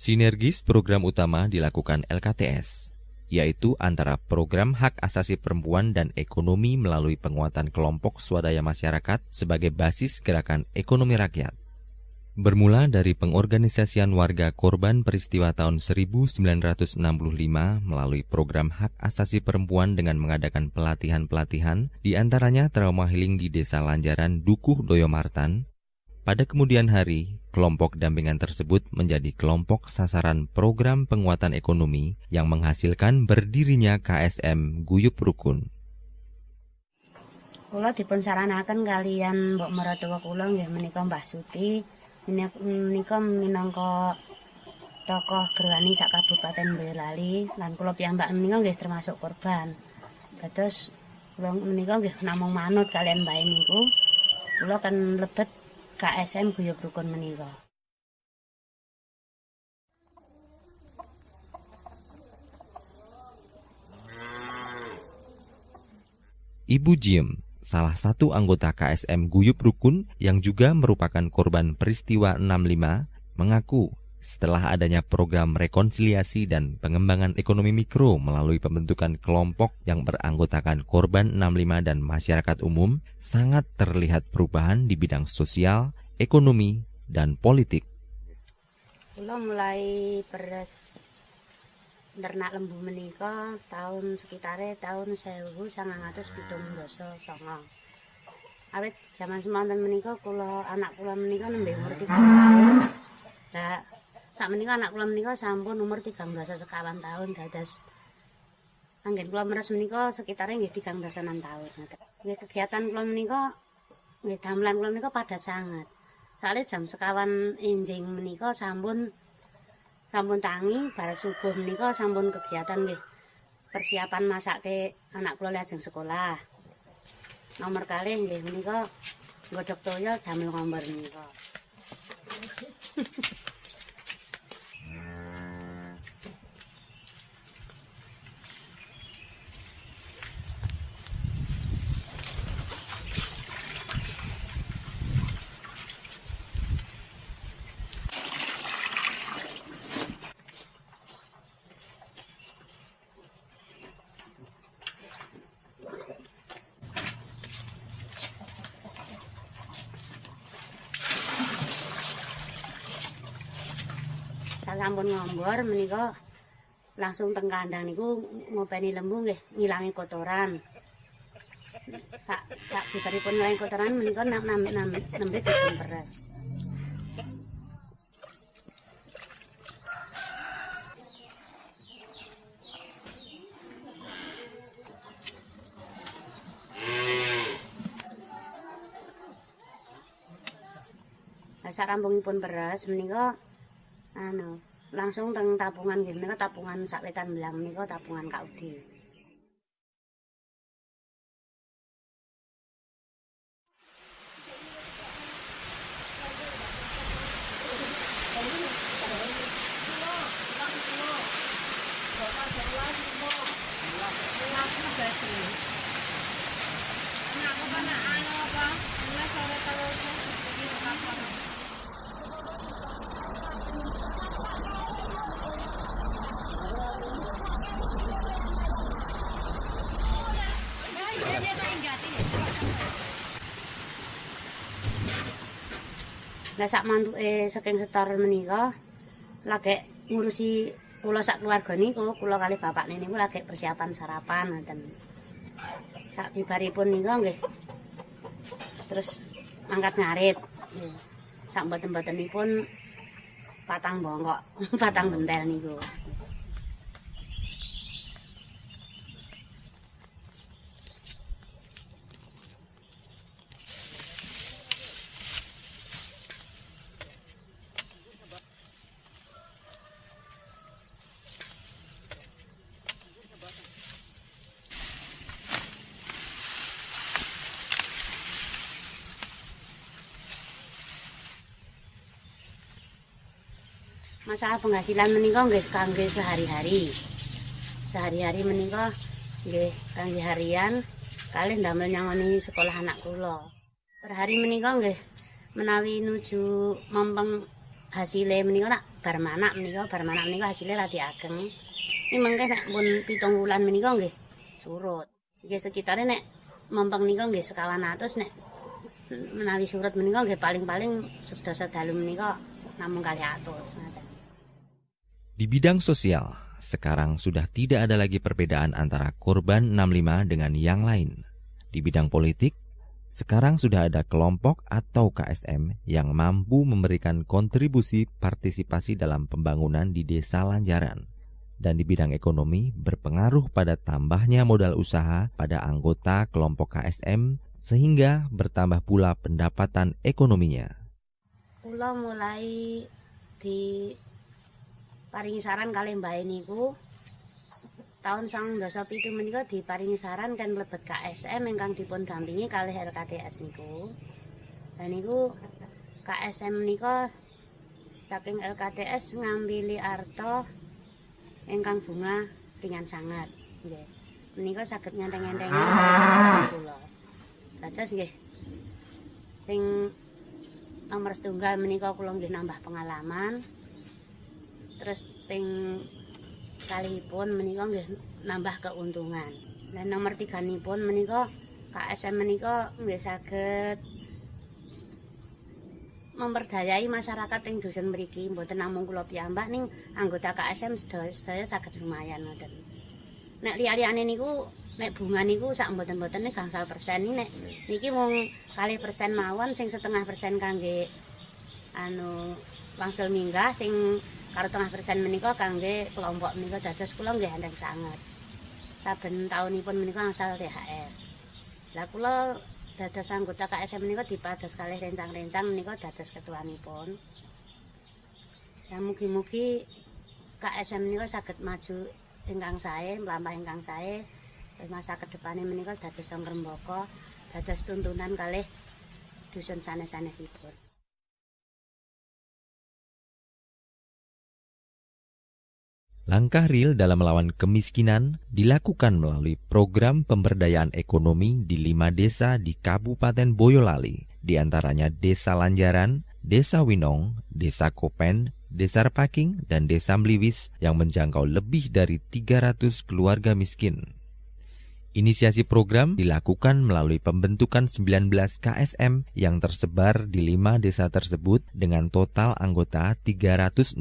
Sinergis program utama dilakukan LKTS, yaitu antara program hak asasi perempuan dan ekonomi melalui penguatan kelompok swadaya masyarakat sebagai basis gerakan ekonomi rakyat. Bermula dari pengorganisasian warga korban peristiwa tahun 1965 melalui program hak asasi perempuan dengan mengadakan pelatihan-pelatihan, diantaranya trauma healing di Desa Lanjaran, Dukuh, Doyomartan. Pada kemudian hari, kelompok dampingan tersebut menjadi kelompok sasaran program penguatan ekonomi yang menghasilkan berdirinya KSM Guyub Rukun. Kula dipun saranaken kalian mbok mertua kula nggih menika Mbah Suti. Menika minangka tokoh gerwani sak Kabupaten Boyolali lan kula piyambak menika nggih termasuk korban. Dados kula menika nggih namung manut kalian mbae niku. Kula kan lebet KSM Guyub Rukun menika. Ibu Jiem, salah satu anggota KSM Guyub Rukun yang juga merupakan korban peristiwa 65, mengaku setelah adanya program rekonsiliasi dan pengembangan ekonomi mikro melalui pembentukan kelompok yang beranggotakan korban 65 dan masyarakat umum, sangat terlihat perubahan di bidang sosial, ekonomi, dan politik. Kula mulai beres ternak lembu menika tahun sekitare tahun 1979. Awit zaman semanten menika anak kula menika nembe umur 3 tahun. Lah sak menika anak kula menika sampun umur 13 sekawan tahun dados anggen kula meres menika sekitare nggih 13 tahun. Nggih kegiatan kula menika nggih damelan kula menika padat sanget. Soale jam sekawan enjing menika sampun tangi bar subuh menika sampun kegiatan nggih persiapan masake anak kula lajeng sekolah. Nomor kalih nggih menika nggodhog toya jamil ngomber menika. Sampun ngombor menika langsung teng kandang niku ngopeni lembu nggih ngilangi kotoran. Sak bibaripun ngilangi kotoran menika nembe dipun peres. Sak rampungipun peres menika langsung teng tabungan nggih menika tabungan sakwetan belang menika tabungan KUD. Lah sak mantuke saking setor menika lagi ngurusi kula sak keluarga niku, kula kali bapak niku lagi persiapan sarapan ngoten. Sak bibaripun nika nggih terus angkat ngarit. Sak mboten-mbotenipun patang bongkok, patang bentel niku. Masalah penghasilan menika nggih kangge sehari-hari. Sehari-hari menika nggih kangge harian kalih ndamel nyangoni sekolah anak kula. Per hari menika nggih menawi nuju Mampeng hasilnya menika nak bar manak menika hasilnya radi ageng. Ini mengke nek pun 7 wulan menika nggih surut. Nggih sekitare nek mempeng nika nggih 1.200 nek menawi surut menika nggih paling-paling sedasa dalu menika namung 200. Di bidang sosial, sekarang sudah tidak ada lagi perbedaan antara korban 65 dengan yang lain. Di bidang politik, sekarang sudah ada kelompok atau KSM yang mampu memberikan kontribusi partisipasi dalam pembangunan di Desa Lanjaran. Dan di bidang ekonomi berpengaruh pada tambahnya modal usaha pada anggota kelompok KSM sehingga bertambah pula pendapatan ekonominya. Kula mulai di paringi saran kalih mbae niku tahun 1997 menika diparingi saran kan mlebet KSM ingkang dipun dampingi kalih LKTS niku. Dan niku KSM menika saking LKTS ngambili arta ingkang bunga ringan sangat nggih. Menika saged ngenteng-entengi kula. Dados nggih sing nomor setunggal menika kula nggih nambah pengalaman. Terus ping kalihipun menika nggih nambah keuntungan. Dan nomor 3-nipun menika KSM menika nggih saged memberdayai masyarakat ing dusun mriki. Mboten namung kula piyambak ning anggota KSM sedaya saged lumayan ngoten. Nek liya-liyane niku nek bunga niku sak mboten-mboten gangsal persen nek niki mung 2% mawon sing 0,5% kangge wangsul minggah sing karo 0,5% menika kangge kelompok menika dados kula nggih enteng sanget. Saben taunipun menika angsal THR. Lah kula dados anggota KSM menika dipados kalih rencang-rencang menika dados ketuanipun. Ya mugi-mugi KSM menika saged maju ingkang sae, mlampah ingkang sae. Masa kedepane menika dados ngrembaka, dados tuntunan kalih dusun sanes-sanesipun. Langkah real dalam melawan kemiskinan dilakukan melalui program pemberdayaan ekonomi di 5 desa di Kabupaten Boyolali, di antaranya Desa Lanjaran, Desa Winong, Desa Kopen, Desa Repaking, dan Desa Mliwis yang menjangkau lebih dari 300 keluarga miskin. Inisiasi program dilakukan melalui pembentukan 19 KSM yang tersebar di 5 desa tersebut dengan total anggota 361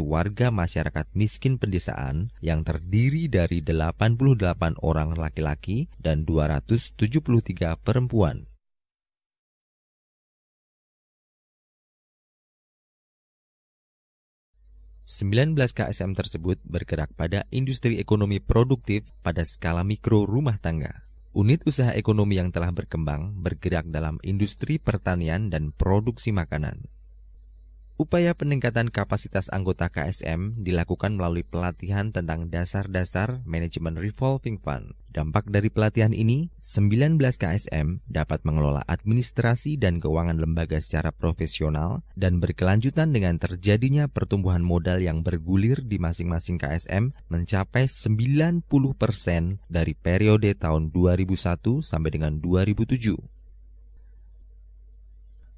warga masyarakat miskin pedesaan yang terdiri dari 88 orang laki-laki dan 273 perempuan. Sembilan 19 KSM tersebut bergerak pada industri ekonomi produktif pada skala mikro rumah tangga. Unit usaha ekonomi yang telah berkembang bergerak dalam industri pertanian dan produksi makanan. Upaya peningkatan kapasitas anggota KSM dilakukan melalui pelatihan tentang dasar-dasar manajemen revolving fund. Dampak dari pelatihan ini, 19 KSM dapat mengelola administrasi dan keuangan lembaga secara profesional dan berkelanjutan dengan terjadinya pertumbuhan modal yang bergulir di masing-masing KSM mencapai 90% dari periode tahun 2001 sampai dengan 2007.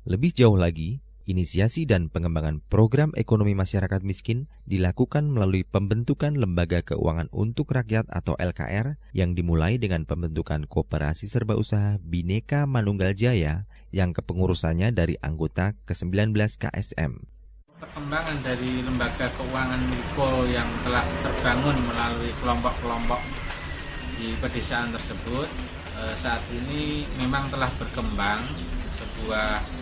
Lebih jauh lagi, inisiasi dan pengembangan program ekonomi masyarakat miskin dilakukan melalui pembentukan Lembaga Keuangan untuk Rakyat atau LKR yang dimulai dengan pembentukan Koperasi Serba Usaha Bhinneka Manunggal Jaya yang kepengurusannya dari anggota ke-19 KSM. Perkembangan dari Lembaga Keuangan Mikro yang telah terbangun melalui kelompok-kelompok di pedesaan tersebut saat ini memang telah berkembang sebuah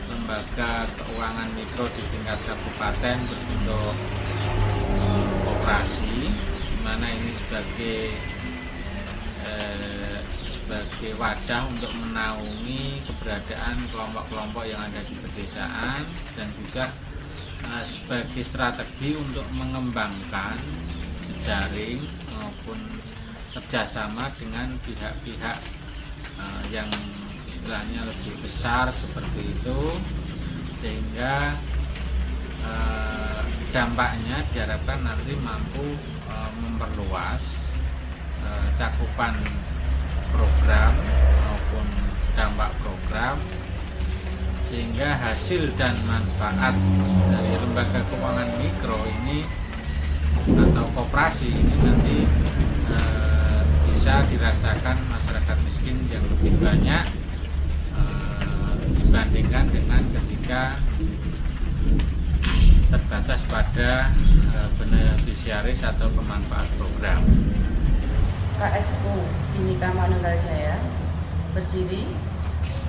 lembaga keuangan mikro di tingkat kabupaten berbentuk koperasi, di mana ini sebagai wadah untuk menaungi keberadaan kelompok-kelompok yang ada di pedesaan dan juga sebagai strategi untuk mengembangkan jejaring maupun kerjasama dengan pihak-pihak yang istilahnya lebih besar seperti itu, sehingga dampaknya diharapkan nanti mampu memperluas cakupan program maupun dampak program sehingga hasil dan manfaat dari lembaga keuangan mikro ini atau koperasi ini nanti bisa dirasakan masyarakat miskin yang lebih banyak dibandingkan dengan ketika terbatas pada beneficiaris atau pemanfaat program. KSU Bhinneka Manunggal Jaya berdiri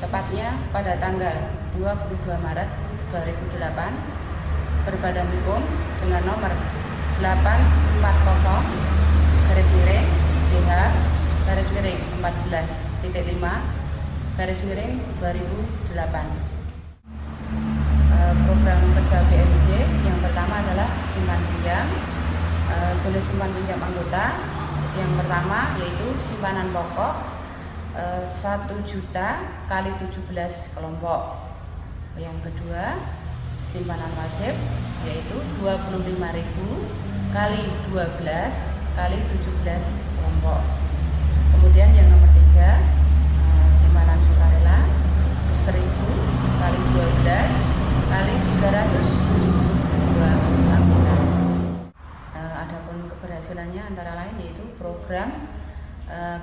tepatnya pada tanggal 22 Maret 2008 berbadan hukum dengan nomor 840-14.5/2008. Program kerja BMJ yang pertama adalah simpan pinjam. Jenis simpan pinjam anggota yang pertama yaitu simpanan pokok 1 juta kali 17 kelompok. Yang kedua simpanan wajib yaitu 25.000 kali 12 kali 17 kelompok. Kemudian yang nomor 3 simpanan sukarela 1.000 kali 12 kali 372 anggota. Adapun keberhasilannya antara lain yaitu program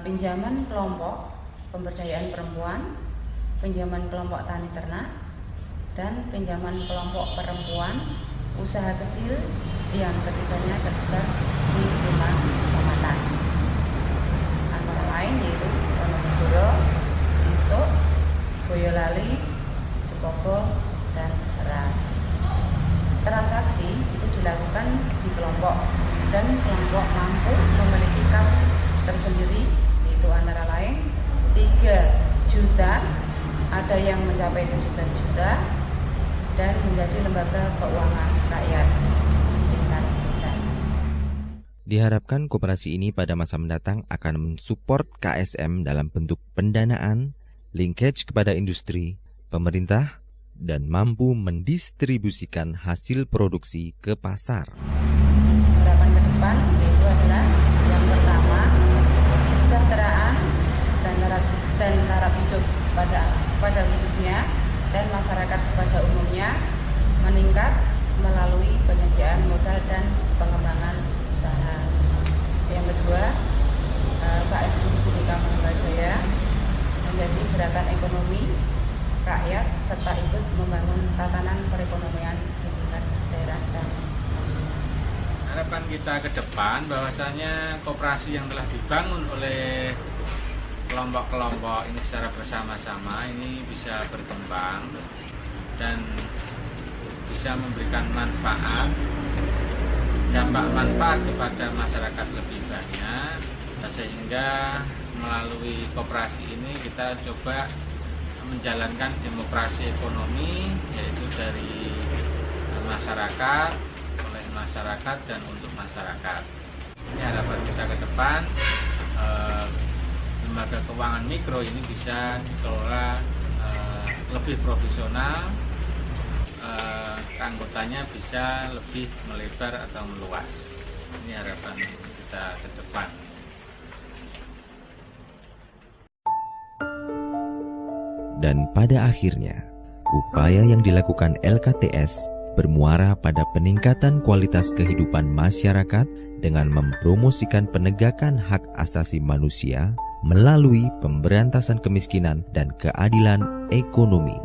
pinjaman kelompok pemberdayaan perempuan, pinjaman kelompok tani ternak, dan pinjaman kelompok perempuan usaha kecil yang ketiganya terbesar di 5 kecamatan. Antara lain yaitu Wonosegoro, Insuk, Boyolali, Cepogo, dan Ras. Transaksi itu dilakukan di kelompok dan kelompok mampu memiliki kas tersendiri yaitu antara lain 3 juta, ada yang mencapai 17 juta dan menjadi lembaga keuangan rakyat tingkat desa. Diharapkan koperasi ini pada masa mendatang akan mensupport KSM dalam bentuk pendanaan, linkage kepada industri, pemerintah, dan mampu mendistribusikan hasil produksi ke pasar. Harapan ke depan yaitu adalah yang pertama kesejahteraan dan taraf hidup pada khususnya dan masyarakat pada umumnya meningkat melalui penyediaan modal dan pengembangan usaha. Yang kedua, KSU Bhinneka Manunggal Jaya menjadi gerakan ekonomi rakyat serta ikut membangun tatanan perekonomian di tingkat daerah dan nasional. Harapan kita ke depan bahwasanya koperasi yang telah dibangun oleh kelompok-kelompok ini secara bersama-sama ini bisa berkembang dan bisa memberikan dampak manfaat kepada masyarakat lebih banyak, sehingga melalui koperasi ini kita coba menjalankan demokrasi ekonomi yaitu dari masyarakat, oleh masyarakat dan untuk masyarakat. Ini harapan kita ke depan. Lembaga keuangan mikro ini bisa dikelola lebih profesional, anggotanya bisa lebih melebar atau meluas. Ini harapan kita ke depan. Dan pada akhirnya, upaya yang dilakukan LKTS bermuara pada peningkatan kualitas kehidupan masyarakat dengan mempromosikan penegakan hak asasi manusia melalui pemberantasan kemiskinan dan keadilan ekonomi.